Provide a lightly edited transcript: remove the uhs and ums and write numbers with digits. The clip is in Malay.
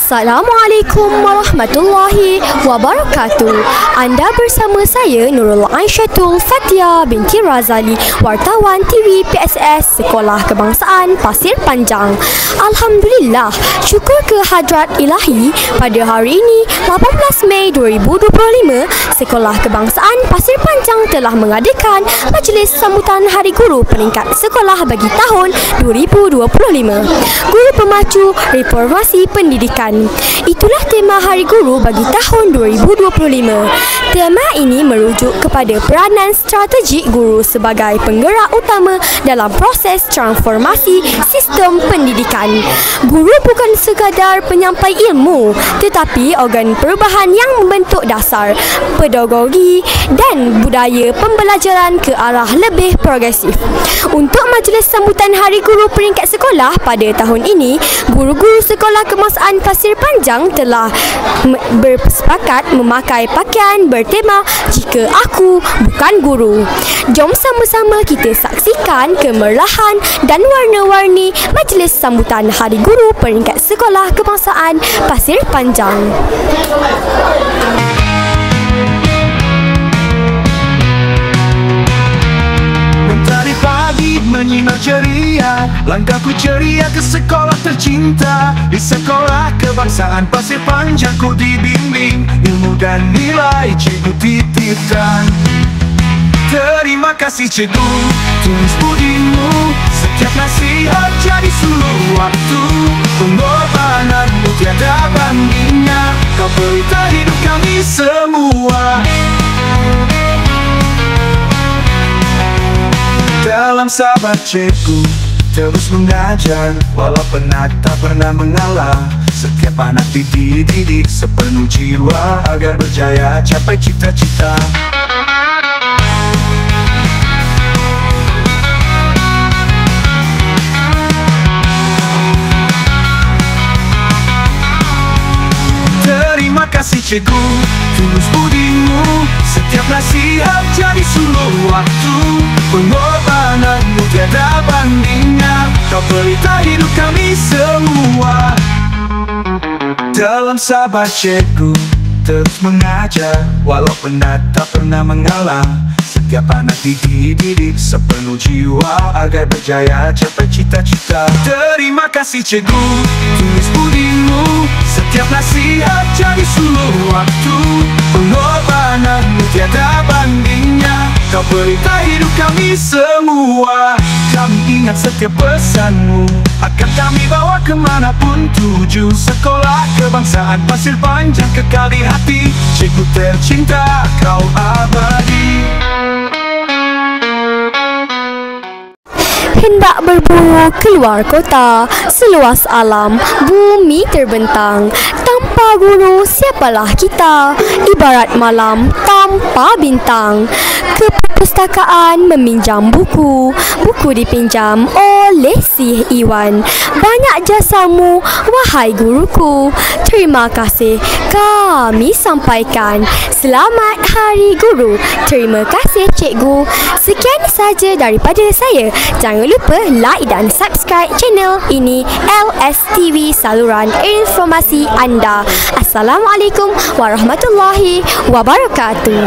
Assalamualaikum warahmatullahi wabarakatuh. Anda bersama saya Nurul Aisyatul Fatia binti Razali, wartawan TV PSS Sekolah Kebangsaan Pasir Panjang. Alhamdulillah, syukur kehadrat Ilahi, pada hari ini 18 Mei 2025, Sekolah Kebangsaan Pasir Panjang telah mengadakan majlis sambutan Hari Guru peringkat sekolah bagi tahun 2025. Guru Pemacu Reformasi Pendidikan. Itulah tema Hari Guru bagi tahun 2025. Tema ini merujuk kepada peranan strategik guru sebagai penggerak utama dalam proses transformasi sistem pendidikan. Guru bukan sekadar penyampai ilmu, tetapi organ perubahan yang membentuk dasar, pedagogi dan budaya pembelajaran ke arah lebih progresif. Untuk majlis sambutan Hari Guru peringkat sekolah pada tahun ini, guru-guru Sekolah Kebangsaan Pasir Panjang telah bersepakat memakai pakaian bertema "Jika Aku Bukan Guru". Jom sama-sama kita saksikan kemerahan dan warna-warni majlis sambutan Hari Guru peringkat Sekolah Kebangsaan Pasir Panjang. Menyimak ceria, langkahku ceria ke sekolah tercinta. Di Sekolah Kebangsaan Pasir Panjang ku dibimbing ilmu dan nilai cikgu titipkan. Terima kasih cikgu, tulis budimu, setiap nasihat jadi suluh waktu. Pengorbananmu tiada bandingnya, kau pelita hidup kami semua. Dalam sabar cikgu terus mengajar, walau penat tak pernah mengalah. Setiap anak dididik sepenuh jiwa agar berjaya capai cita-cita. Terima kasih cikgu, tulus budimu, setiap nasihat jadi suluh waktu. Pengorbananmu tiada bandingnya, kau pelita hidup kami semua. Dalam sabar cikgu terus mengajar, walau penat tak pernah mengalah. Setiap anak dididik sepenuh jiwa agar berjaya capai cita-cita. Terima kasih cikgu, tulis budimu, setiap nasihat jadi suluh waktu. Pengorbananmu tiada bandingnya, kau pelita hidup kami semua. Kami ingat setiap pesanmu, akan kami bawa kemanapun tuju. Sekolah Kebangsaan Pasir Panjang kekal di hati, cikgu tercinta kau abadi. Hendak berburu keluar kota, seluas alam bumi terbentang. Tanpa guru siapalah kita, ibarat malam tanpa bintang. Ke perpustakaan meminjam buku, buku dipinjam oleh si Iwan. Banyak jasamu wahai guruku, terima kasih kami sampaikan. Selamat Hari Guru. Terima kasih cikgu. Sekian saja daripada saya. Jangan lupa like dan subscribe channel ini, LSTV, saluran informasi anda. Assalamualaikum warahmatullahi wabarakatuh.